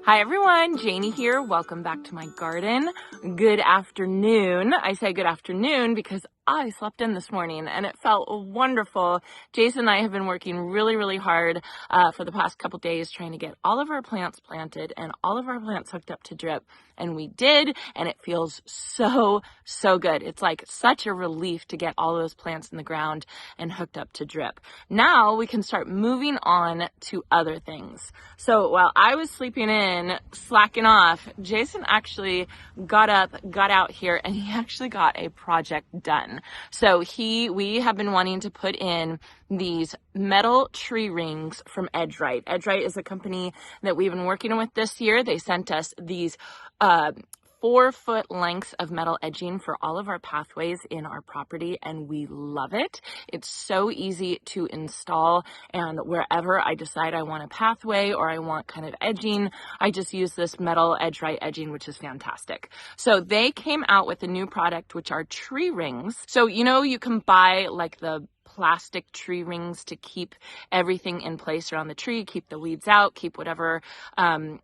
Hi everyone, Janie here. Welcome back to my garden. Good afternoon. I say good afternoon because I slept in this morning and it felt wonderful. Jason and I have been working really hard for the past couple days trying to get all of our plants planted and all of our plants hooked up to drip. And we did, and it feels so good. It's like such a relief to get all those plants in the ground and hooked up to drip. Now we can start moving on to other things. So while I was sleeping in, slacking off, Jason actually got up, got out here, and he actually got a project done. So we have been wanting to put in these metal tree rings from EdgeRight. EdgeRight is a company that we've been working with this year. They sent us these 4-foot lengths of metal edging for all of our pathways in our property, and we love it. It's so easy to install, and wherever I decide I want a pathway or I want kind of edging, I just use this metal EdgeRight edging, which is fantastic. So they came out with a new product, which are tree rings. So you can buy like the plastic tree rings to keep everything in place around the tree, keep the weeds out, keep whatever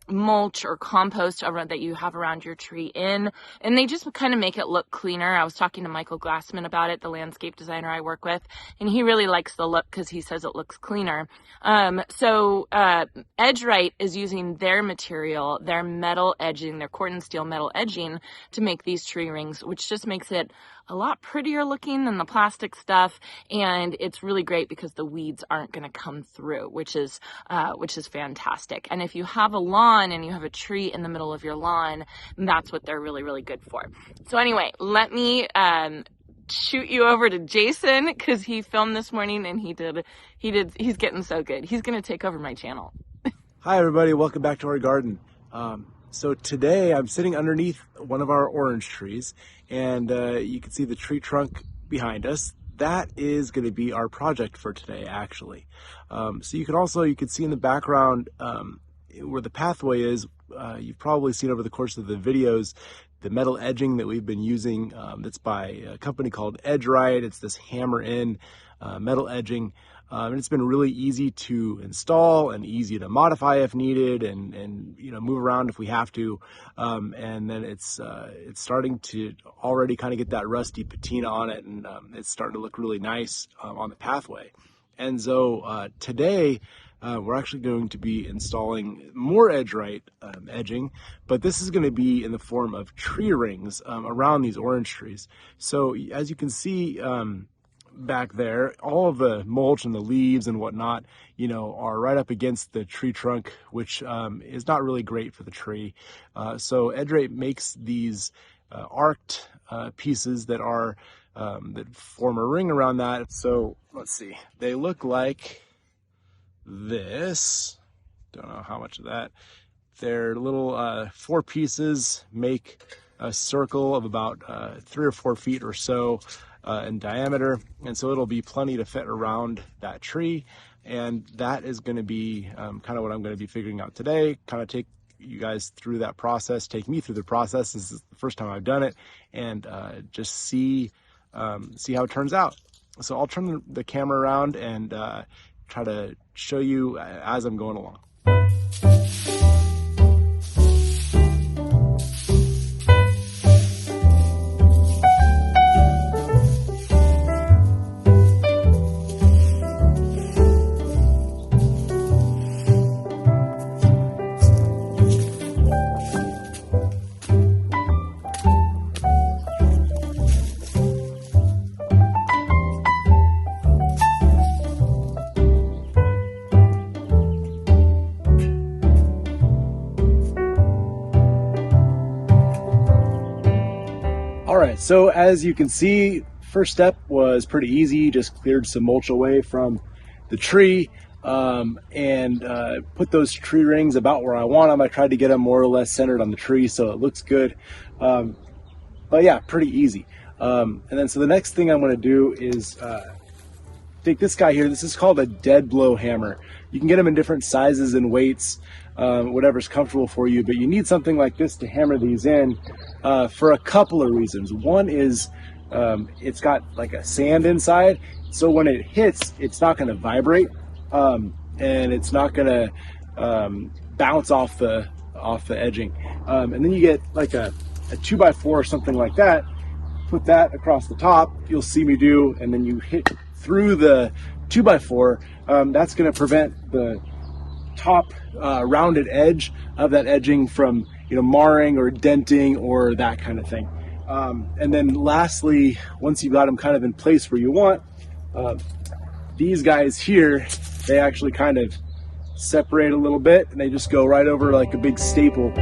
mulch or compost that you have around your tree in, and they just kind of make it look cleaner. I was talking to Michael Glassman about it, the landscape designer I work with, and he really likes the look because he says it looks cleaner. So EdgeRight is using their material, their metal edging, their cordon steel metal edging to make these tree rings, which just makes it a lot prettier looking than the plastic stuff, and it's really great because the weeds aren't going to come through, which is fantastic. And if you have a lawn and you have a tree in the middle of your lawn, that's what they're really good for. So anyway, let me shoot you over to Jason because he filmed this morning and he's getting so good. He's going to take over my channel. Hi everybody, welcome back to our garden. So today I'm sitting underneath one of our orange trees, and you can see the tree trunk behind us. That is going to be our project for today, actually. So you can see in the background where the pathway is. You've probably seen over the course of the videos the metal edging that we've been using. That's by a company called EdgeRight. It's this hammer-in metal edging. And it's been really easy to install and easy to modify if needed, and move around if we have to. And then it's starting to already kind of get that rusty patina on it, and it's starting to look really nice on the pathway. And so today we're actually going to be installing more EdgeRight edging, but this is going to be in the form of tree rings around these orange trees. So as you can see, back there, all of the mulch and the leaves and whatnot, are right up against the tree trunk, which is not really great for the tree. So EdgeRight makes these arced pieces that form a ring around that. So let's see, they look like this. Don't know how much of that. They're little 4 pieces, make a circle of about 3 or 4 feet or so in diameter, and so it'll be plenty to fit around that tree. And that is going to be kind of what I'm going to be figuring out today, kind of take you guys through that process, take me through the process. This is the first time I've done it, and just see how it turns out. So I'll turn the camera around and try to show you as I'm going along. Alright, so as you can see, first step was pretty easy. Just cleared some mulch away from the tree and put those tree rings about where I want them. I tried to get them more or less centered on the tree so it looks good. But yeah, pretty easy. And then so the next thing I'm going to do is take this guy here. This is called a dead blow hammer. You can get them in different sizes and weights, whatever's comfortable for you, but you need something like this to hammer these in for a couple of reasons. One is it's got like a sand inside, so when it hits, it's not going to vibrate, and it's not going to bounce off the off the edging. And then you get like a 2x4 or something like that, put that across the top, you'll see me do, and then you hit through the 2x4. That's going to prevent the top rounded edge of that edging from marring or denting or that kind of thing. And then lastly, once you've got them kind of in place where you want, these guys here, they actually kind of separate a little bit and they just go right over like a big staple.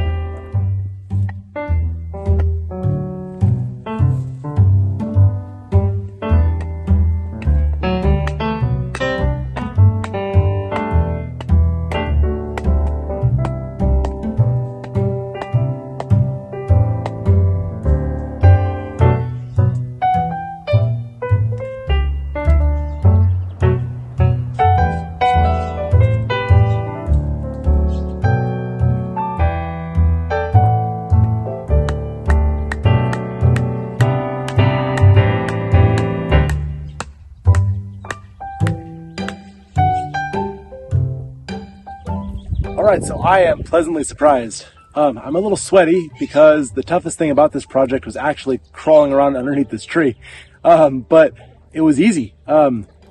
All right, so I am pleasantly surprised. I'm a little sweaty because the toughest thing about this project was actually crawling around underneath this tree, but it was easy.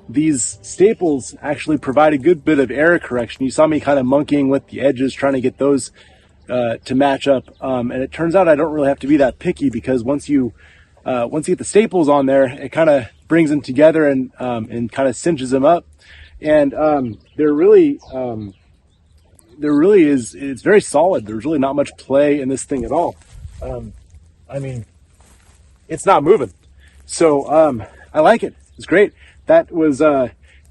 These staples actually provide a good bit of error correction. You saw me kind of monkeying with the edges, trying to get those to match up, and it turns out I don't really have to be that picky, because once you get the staples on there, it kind of brings them together and kind of cinches them up, and it's very solid. There's really not much play in this thing at all. I mean, it's not moving. So I like it. It's great. That was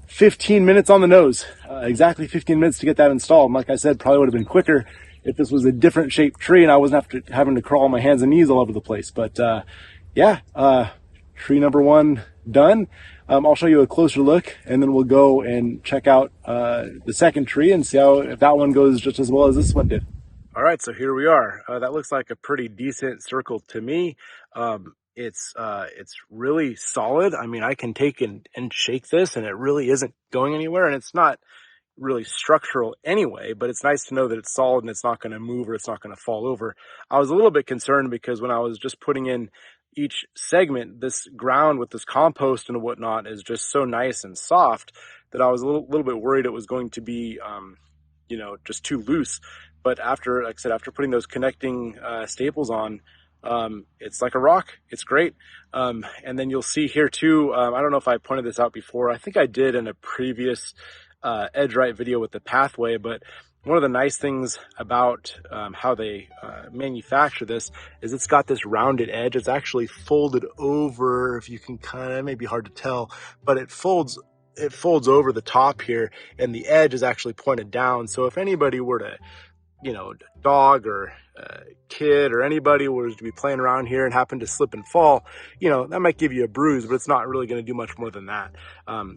15 minutes on the nose. Exactly 15 minutes to get that installed. And like I said, probably would have been quicker if this was a different shaped tree and I wasn't having to crawl on my hands and knees all over the place. But yeah, tree number 1 done. I'll show you a closer look, and then we'll go and check out the second tree and see if that one goes just as well as this one did. All right, so here we are. That looks like a pretty decent circle to me. It's really solid. I mean, I can take and shake this, and it really isn't going anywhere, and it's not really structural anyway, but it's nice to know that it's solid and it's not going to move or it's not going to fall over. I was a little bit concerned because when I was just putting in each segment, this ground with this compost and whatnot is just so nice and soft that I was a little bit worried it was going to be, just too loose. But after, like I said, after putting those connecting staples on, it's like a rock. It's great. And then you'll see here too, I don't know if I pointed this out before. I think I did in a previous EdgeRight video with the pathway, but one of the nice things about how they manufacture this is it's got this rounded edge. It's actually folded over, if you can kind of, maybe hard to tell, but it folds over the top here, and the edge is actually pointed down. So if anybody were to, dog or kid or anybody was to be playing around here and happen to slip and fall, that might give you a bruise, but it's not really going to do much more than that.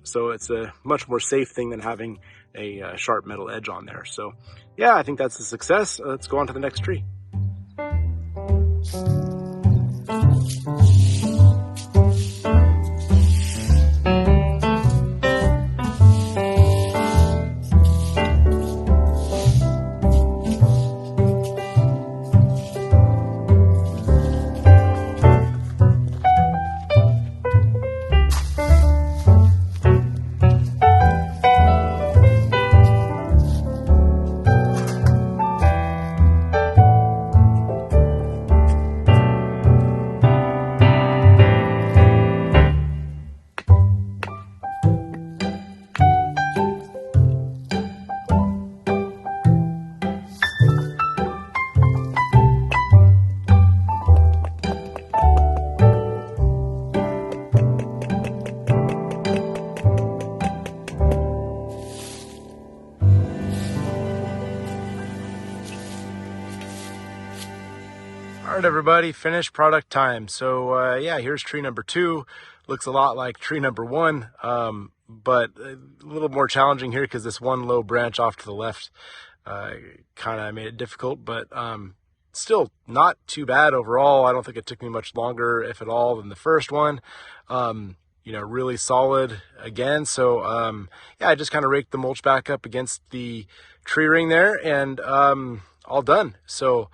So it's a much more safe thing than having a sharp metal edge on there. So yeah, I think that's a success. Let's go on to the next tree. All right, everybody, finished product time. So yeah, here's tree number 2. Looks a lot like tree number 1, but a little more challenging here because this one low branch off to the left kind of made it difficult, but still not too bad overall. I don't think it took me much longer, if at all, than the first one. Really solid again. So yeah, I just kind of raked the mulch back up against the tree ring there, and all done. So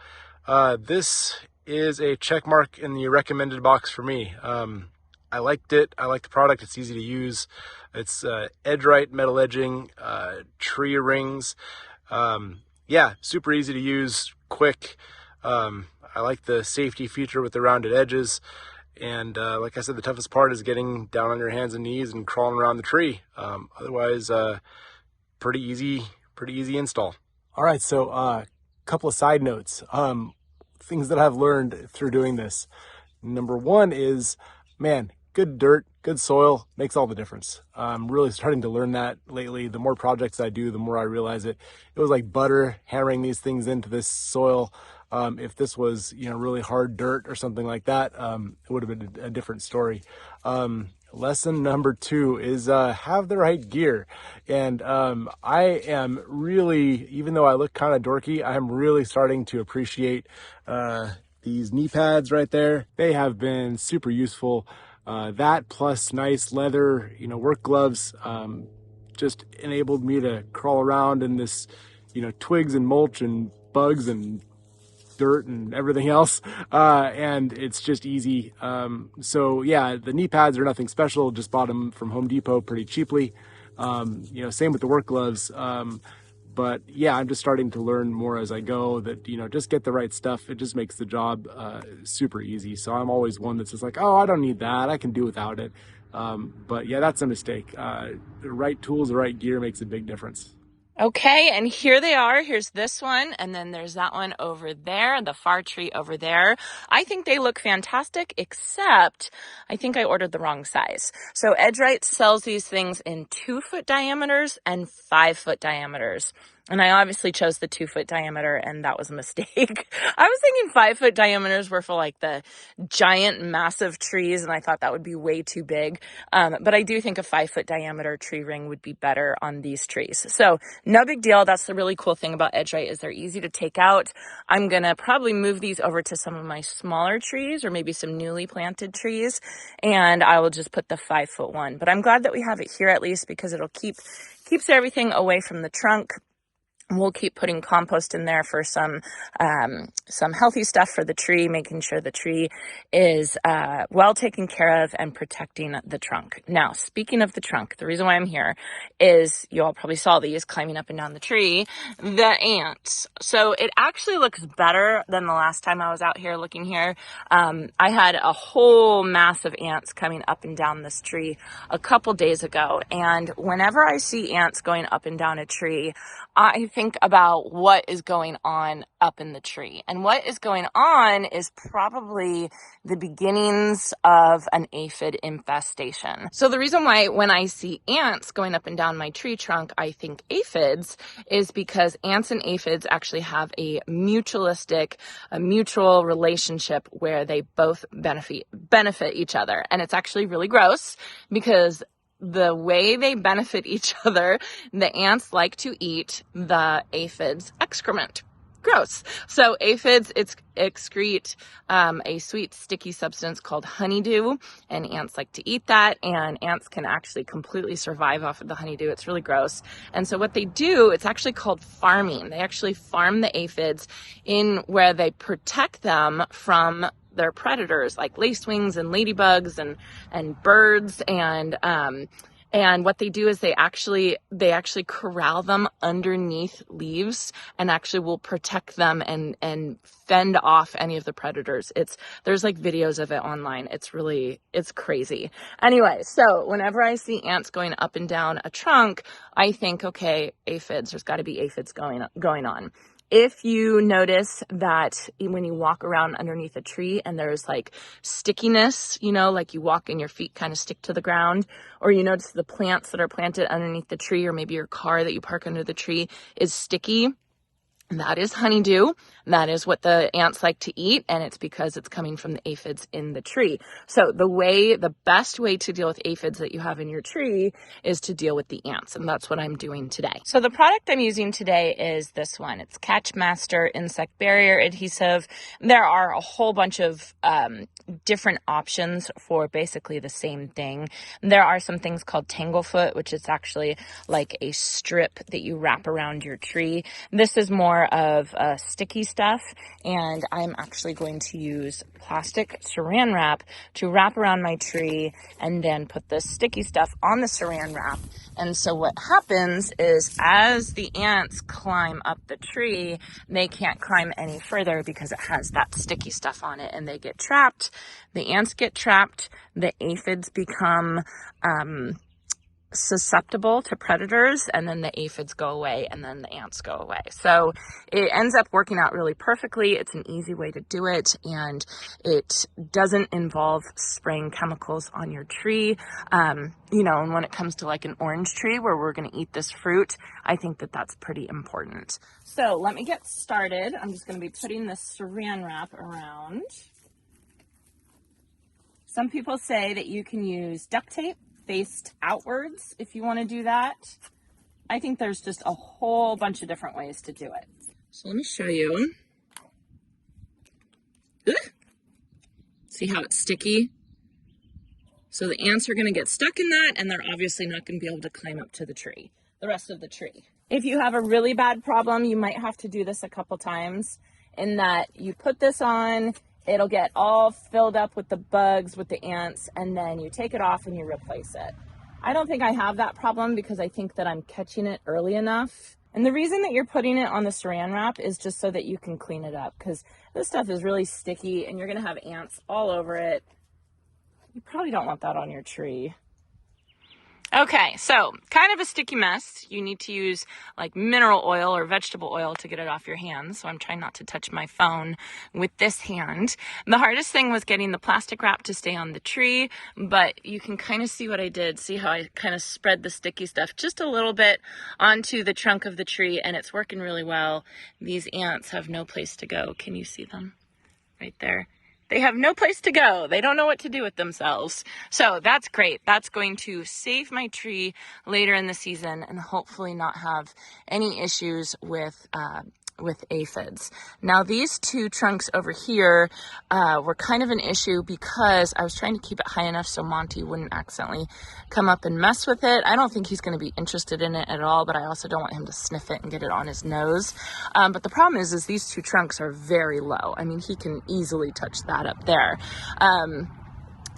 this is a check mark in the recommended box for me. I liked it. I like the product. It's easy to use. It's EdgeRight metal edging, tree rings. Yeah, super easy to use, quick. I like the safety feature with the rounded edges. And like I said, the toughest part is getting down on your hands and knees and crawling around the tree. Otherwise, pretty easy install. All right, so a couple of side notes. Things that I've learned through doing this. Number one is, man, good dirt, good soil makes all the difference. I'm really starting to learn that lately. The more projects I do, the more I realize it. It was like butter hammering these things into this soil. If this was, really hard dirt or something like that, it would have been a different story. Lesson number 2 is have the right gear. And I am really, even though I look kind of dorky, I'm really starting to appreciate these knee pads right there. They have been super useful. That plus nice leather, work gloves, just enabled me to crawl around in this, twigs and mulch and bugs and dirt and everything else, and it's just easy. So yeah, the knee pads are nothing special, just bought them from Home Depot pretty cheaply. Same with the work gloves. But yeah, I'm just starting to learn more as I go that, just get the right stuff. It just makes the job super easy. So I'm always one that's just like, oh, I don't need that, I can do without it. But yeah, that's a mistake. The right tools, the right gear makes a big difference. Okay, and here they are. Here's this one, and then there's that one over there, the far tree over there. I think they look fantastic, except I think I ordered the wrong size. So EdgeRight sells these things in 2-foot diameters and 5-foot diameters. And I obviously chose the 2-foot diameter, and that was a mistake. I was thinking 5-foot diameters were for like the giant, massive trees, and I thought that would be way too big. But I do think a 5-foot diameter tree ring would be better on these trees. So no big deal. That's the really cool thing about EdgeRight is they're easy to take out. I'm going to probably move these over to some of my smaller trees or maybe some newly planted trees, and I will just put the 5-foot one. But I'm glad that we have it here at least because it'll keeps everything away from the trunk. We'll keep putting compost in there for some healthy stuff for the tree, making sure the tree is well taken care of and protecting the trunk. Now, speaking of the trunk, the reason why I'm here is you all probably saw these climbing up and down the tree, the ants. So it actually looks better than the last time I was out here looking here. I had a whole mass of ants coming up and down this tree a couple days ago, and whenever I see ants going up and down a tree, I think about what is going on up in the tree. And what is going on is probably the beginnings of an aphid infestation. So the reason why when I see ants going up and down my tree trunk, I think aphids is because ants and aphids actually have a mutual relationship where they both benefit each other. And it's actually really gross because the way they benefit each other, the ants like to eat the aphids' excrement. Gross. So aphids excrete a sweet sticky substance called honeydew, and ants like to eat that, and ants can actually completely survive off of the honeydew. It's really gross. And so what they do, it's actually called farming. They actually farm the aphids in where they protect them from their predators like lacewings and ladybugs and birds, and what they do is they actually corral them underneath leaves and actually will protect them and fend off any of the predators. There's like videos of it online. It's crazy. Anyway, so whenever I see ants going up and down a trunk, I think, okay, aphids, there's got to be aphids going on. If you notice that when you walk around underneath a tree and there's like stickiness, like you walk and your feet kind of stick to the ground, or you notice the plants that are planted underneath the tree, or maybe your car that you park under the tree is sticky, that is honeydew. That is what the ants like to eat, and it's because it's coming from the aphids in the tree. So the best way to deal with aphids that you have in your tree is to deal with the ants, and that's what I'm doing today. So the product I'm using today is this one. It's Catchmaster Insect Barrier Adhesive. There are a whole bunch of different options for basically the same thing. There are some things called Tanglefoot, which is actually like a strip that you wrap around your tree. This is more more of sticky stuff, and I'm actually going to use plastic saran wrap to wrap around my tree and then put the sticky stuff on the saran wrap. And so what happens is as the ants climb up the tree, they can't climb any further because it has that sticky stuff on it, and they get trapped. The ants get trapped. The aphids become susceptible to predators, and then the aphids go away, and then the ants go away. So it ends up working out really perfectly. It's an easy way to do it, and it doesn't involve spraying chemicals on your tree. You know, and when it comes to like an orange tree where we're going to eat this fruit, I think that that's pretty important. So let me get started. I'm just going to be putting this saran wrap around. Some people say that you can use duct tape faced outwards if you want to do that. I think there's just a whole bunch of different ways to do it. So let me show you. Ugh. See how it's sticky? So the ants are going to get stuck in that, and they're obviously not going to be able to climb up to the tree, the rest of the tree. If you have a really bad problem, you might have to do this a couple times, in that you put this on, it'll get all filled up with the bugs, with the ants, and then you take it off and you replace it. I don't think I have that problem because I think that I'm catching it early enough. And the reason that you're putting it on the saran wrap is just so that you can clean it up, because this stuff is really sticky and you're gonna have ants all over it. You probably don't want that on your tree. Okay, so kind of a sticky mess. You need to use like mineral oil or vegetable oil to get it off your hands. So I'm trying not to touch my phone with this hand. The hardest thing was getting the plastic wrap to stay on the tree, but you can kind of see what I did. See how I kind of spread the sticky stuff just a little bit onto the trunk of the tree, and it's working really well. These ants have no place to go. Can you see them right there? They have no place to go. They don't know what to do with themselves. So that's great. That's going to save my tree later in the season and hopefully not have any issues with aphids. Now these two trunks over here were kind of an issue because I was trying to keep it high enough so Monty wouldn't accidentally come up and mess with it. I don't think he's going to be interested in it at all, but I also don't want him to sniff it and get it on his nose. But the problem is these two trunks are very low. I mean, he can easily touch that up there.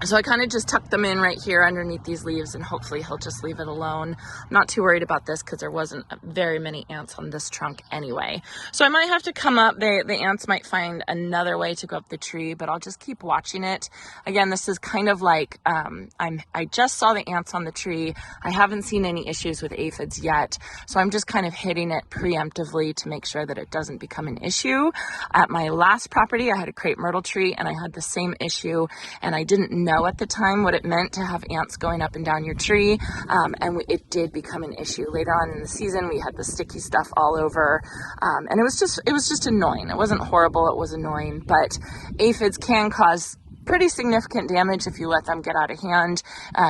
So I kind of just tucked them in right here underneath these leaves, and hopefully he'll just leave it alone. I'm not too worried about this because there wasn't very many ants on this trunk anyway. So I might have to come up. The ants might find another way to go up the tree, but I'll just keep watching it. Again, this is kind of like, I just saw the ants on the tree. I haven't seen any issues with aphids yet. So I'm just kind of hitting it preemptively to make sure that it doesn't become an issue. At my last property, I had a crepe myrtle tree and I had the same issue, and I didn't know at the time what it meant to have ants going up and down your tree, and it did become an issue later on in the season. We had the sticky stuff all over, and it was just annoying. It wasn't horrible, it was annoying, but aphids can cause pretty significant damage if you let them get out of hand.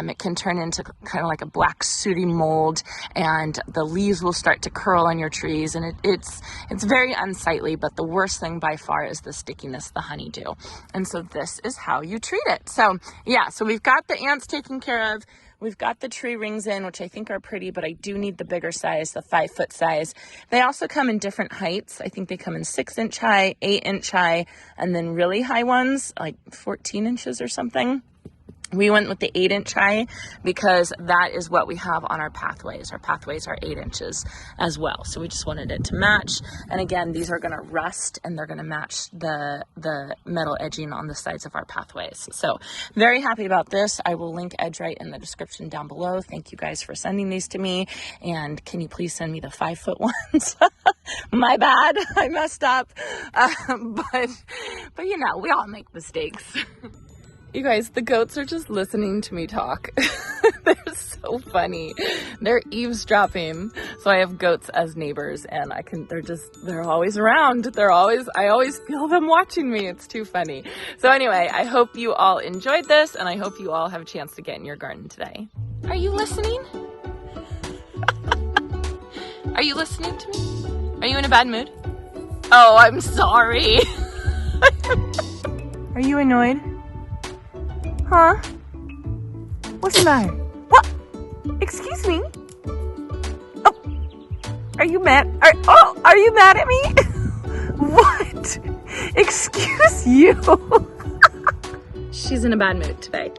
It can turn into kind of like a black sooty mold, and the leaves will start to curl on your trees, and it's very unsightly. But the worst thing by far is the stickiness, the honeydew. And so this is how you treat it. So yeah, so we've got the ants taken care of. We've got the tree rings in, which I think are pretty, but I do need the bigger size, the 5-foot size. They also come in different heights. I think they come in 6-inch high, 8-inch high, and then really high ones, like 14 inches or something. We went with the 8-inch high because that is what we have on our pathways. Our pathways are 8 inches as well. So we just wanted it to match. And again, these are going to rust and they're going to match the metal edging on the sides of our pathways. So very happy about this. I will link EdgeRight in the description down below. Thank you guys for sending these to me. And can you please send me the 5-foot ones? My bad. I messed up. But you know, we all make mistakes. You guys, the goats are just listening to me talk. They're so funny. They're eavesdropping. So I have goats as neighbors, and they're always around. I always feel them watching me. It's too funny. So anyway, I hope you all enjoyed this, and I hope you all have a chance to get in your garden today. Are you listening? Are you listening to me? Are you in a bad mood? Oh, I'm sorry. Are you annoyed? Huh? What's the matter? What? Excuse me? Oh, are you mad? Are you mad at me? What? Excuse you. She's in a bad mood today.